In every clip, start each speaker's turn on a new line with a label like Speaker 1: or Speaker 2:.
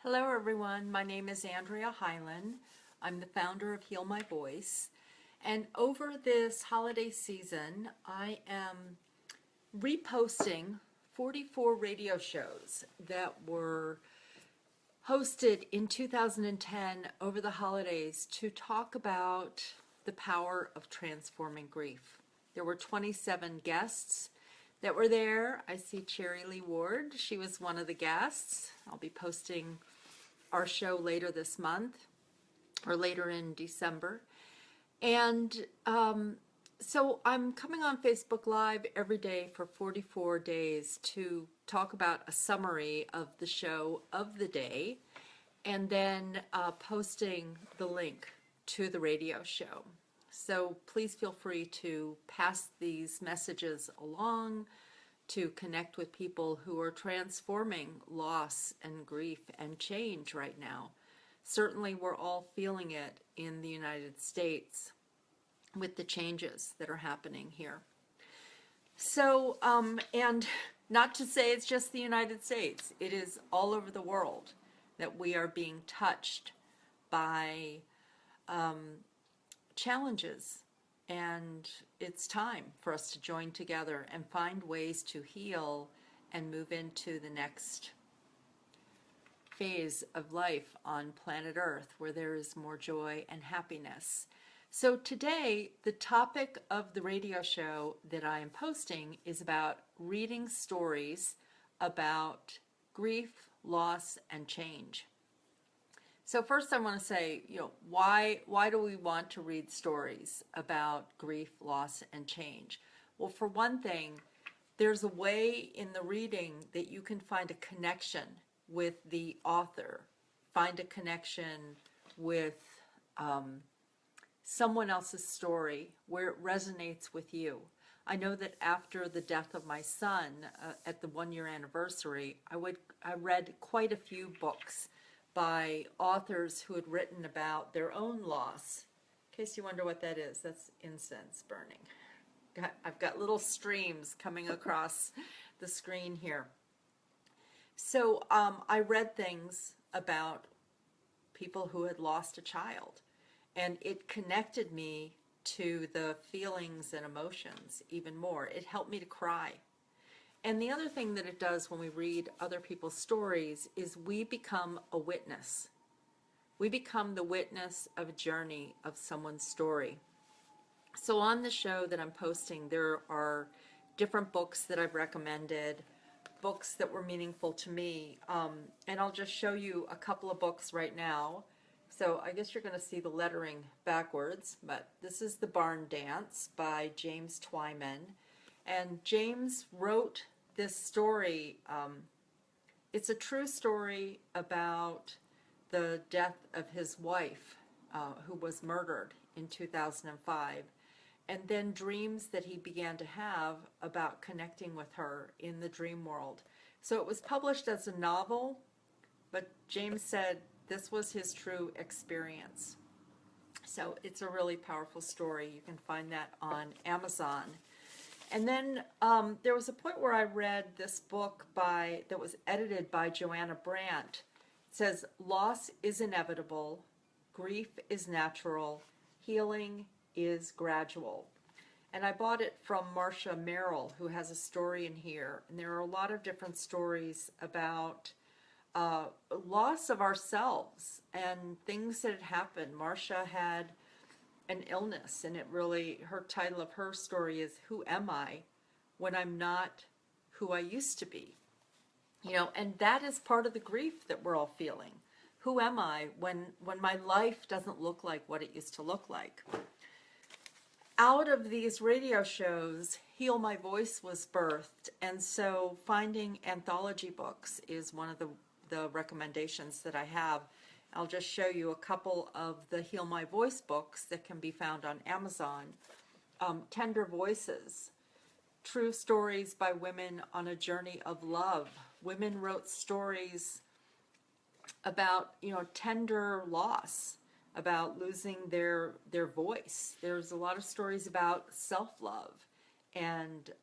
Speaker 1: Hello everyone, my name is Andrea Hylen. I'm the founder of Heal My Voice. And over this holiday season, I am reposting 44 radio shows that were hosted in 2010 over the holidays to talk about the power of transforming grief. There were 27 guests that were there. I see Cherry Lee Ward. She was one of the guests. I'll be posting our show later this month or later in December. And so I'm coming on Facebook Live every day for 44 days to talk about a summary of the show of the day and then posting the link to the radio show. So please feel free to pass these messages along, to connect with people who are transforming loss and grief and change right now. Certainly we're all feeling it in the United States with the changes that are happening here. So, and not to say it's just the United States, it is all over the world that we are being touched by challenges, and it's time for us to join together and find ways to heal and move into the next phase of life on planet Earth where there is more joy and happiness. So today, the topic of the radio show that I am posting is about reading stories about grief, loss, and change. So first I want to say, why do we want to read stories about grief, loss, and change? Well, for one thing, there's a way in the reading that you can find a connection with the author, find a connection with someone else's story where it resonates with you. I know that after the death of my son at the 1-year anniversary, I read quite a few books by authors who had written about their own loss. In case you wonder what that is, that's incense burning. I've got little streams coming across the screen here. So I read things about people who had lost a child, and it connected me to the feelings and emotions even more. It helped me to cry. And the other thing that it does when we read other people's stories is we become a witness. We become the witness of a journey of someone's story. So on the show that I'm posting, there are different books that I've recommended, books that were meaningful to me. And I'll just show you a couple of books right now. So I guess you're going to see the lettering backwards, but this is The Barn Dance by James Twyman. And James wrote this story. It's a true story about the death of his wife, who was murdered in 2005, and then dreams that he began to have about connecting with her in the dream world. So it was published as a novel, but James said this was his true experience. So it's a really powerful story. You can find that on Amazon. And then there was a point where I read this book that was edited by Joanna Brandt. It says, "Loss is inevitable, grief is natural, healing is gradual." And I bought it from Marcia Merrill, who has a story in here. And there are a lot of different stories about loss of ourselves and things that had happened. Marcia had an illness, and her title of her story is "Who Am I When I'm Not Who I Used to Be?" And that is part of the grief that we're all feeling. Who am I when my life doesn't look like what it used to look like? Out of these radio shows, Heal My Voice was birthed, and so finding anthology books is one of the recommendations that I have. I'll just show you a couple of the Heal My Voice books that can be found on Amazon. Tender Voices, true stories by women on a journey of love. Women wrote stories about, tender loss, about losing their voice. There's a lot of stories about self-love and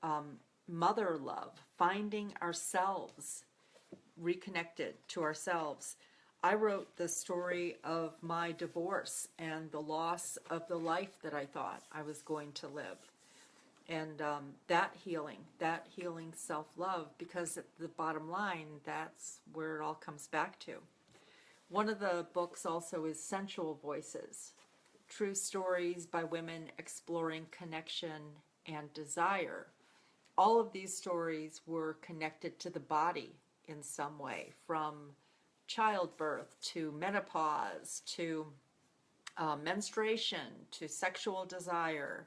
Speaker 1: mother love, finding ourselves, reconnected to ourselves. I wrote the story of my divorce and the loss of the life that I thought I was going to live. And that healing self-love, because at the bottom line, that's where it all comes back to. One of the books also is Sensual Voices, True Stories by Women Exploring Connection and Desire. All of these stories were connected to the body in some way, from childbirth to menopause to menstruation to sexual desire.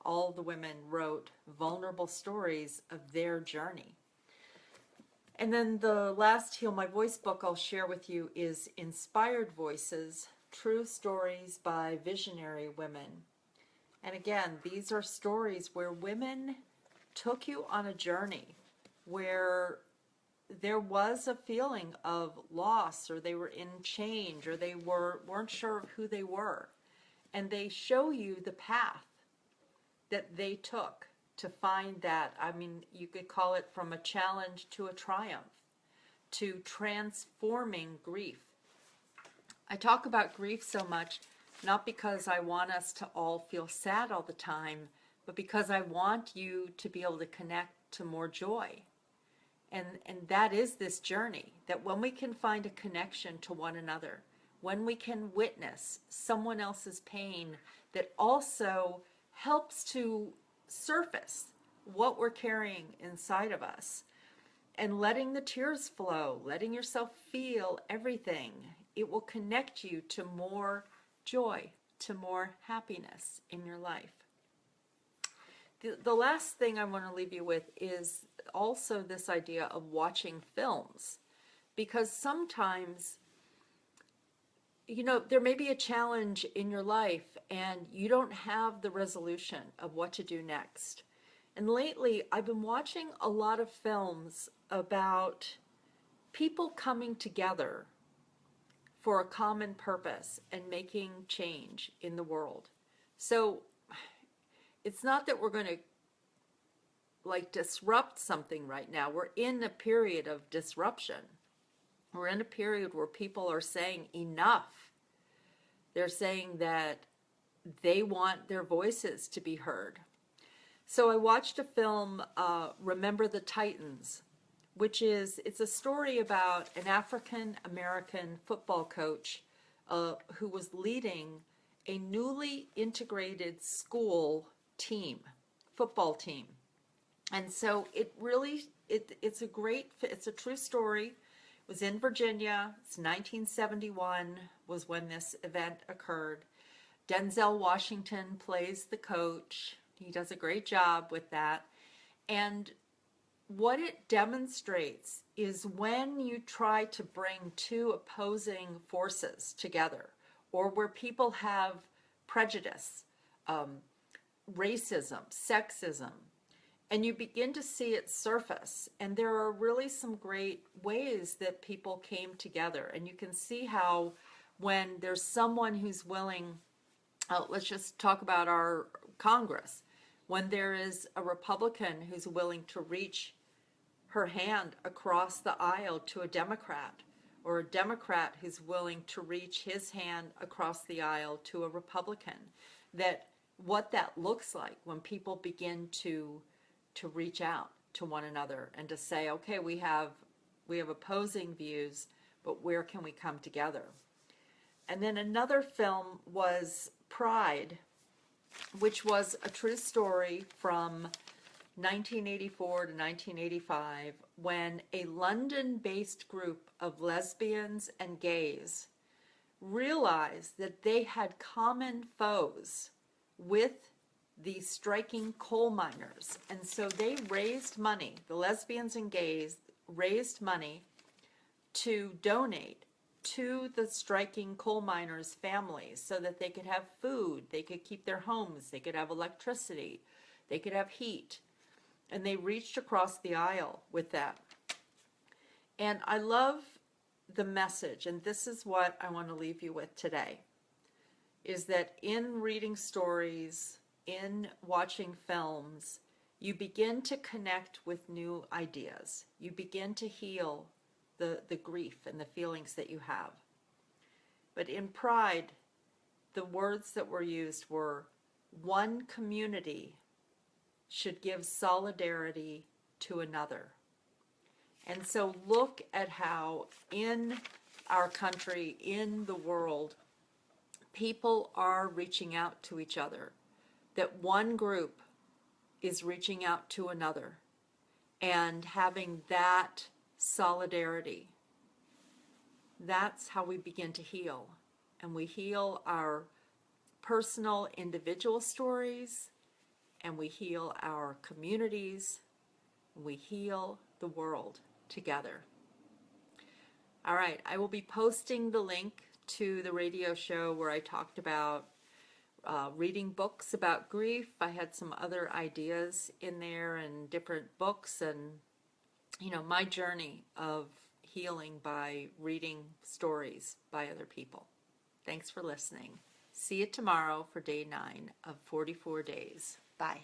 Speaker 1: All the women wrote vulnerable stories of their journey. And then the last Heal My Voice book I'll share with you is Inspired Voices, True Stories by Visionary Women. And again, these are stories where women took you on a journey where there was a feeling of loss, or they were in change, or they weren't sure of who they were. And they show you the path that they took to find that. I mean, you could call it from a challenge to a triumph, to transforming grief. I talk about grief so much, not because I want us to all feel sad all the time, but because I want you to be able to connect to more joy. And that is this journey, that when we can find a connection to one another, when we can witness someone else's pain, that also helps to surface what we're carrying inside of us, and letting the tears flow, letting yourself feel everything, it will connect you to more joy, to more happiness in your life. The last thing I want to leave you with is also this idea of watching films, because sometimes, you know, there may be a challenge in your life and you don't have the resolution of what to do next. And lately, I've been watching a lot of films about people coming together for a common purpose and making change in the world. So it's not that we're going to disrupt something right now. We're in a period of disruption. We're in a period where people are saying enough. They're saying that they want their voices to be heard. So I watched a film, Remember the Titans, it's a story about an African-American football coach who was leading a newly integrated school team, football team. And so it's a true story. It was in Virginia. It's 1971 was when this event occurred. Denzel Washington plays the coach. He does a great job with that. And what it demonstrates is when you try to bring two opposing forces together, or where people have prejudice, racism, sexism, and you begin to see it surface. And there are really some great ways that people came together. And you can see how when there's someone who's willing, let's just talk about our Congress, when there is a Republican who's willing to reach her hand across the aisle to a Democrat, or a Democrat who's willing to reach his hand across the aisle to a Republican, that what that looks like when people begin to reach out to one another and to say, okay, we have opposing views, but where can we come together? And then another film was Pride, which was a true story from 1984 to 1985, when a London-based group of lesbians and gays realized that they had common foes with the striking coal miners. And so they raised money, the lesbians and gays raised money to donate to the striking coal miners' families so that they could have food, they could keep their homes, they could have electricity, they could have heat. And they reached across the aisle with that. And I love the message, and this is what I want to leave you with today, is that in reading stories, in watching films, you begin to connect with new ideas. You begin to heal the grief and the feelings that you have. But in Pride, the words that were used were, one community should give solidarity to another. And so look at how in our country, in the world, people are reaching out to each other. That one group is reaching out to another and having that solidarity. That's how we begin to heal. And we heal our personal individual stories, and we heal our communities, and we heal the world together. All right, I will be posting the link to the radio show where I talked about reading books about grief. I had some other ideas in there and different books, and my journey of healing by reading stories by other people. Thanks for listening. See you tomorrow for day 9 of 44 days. Bye.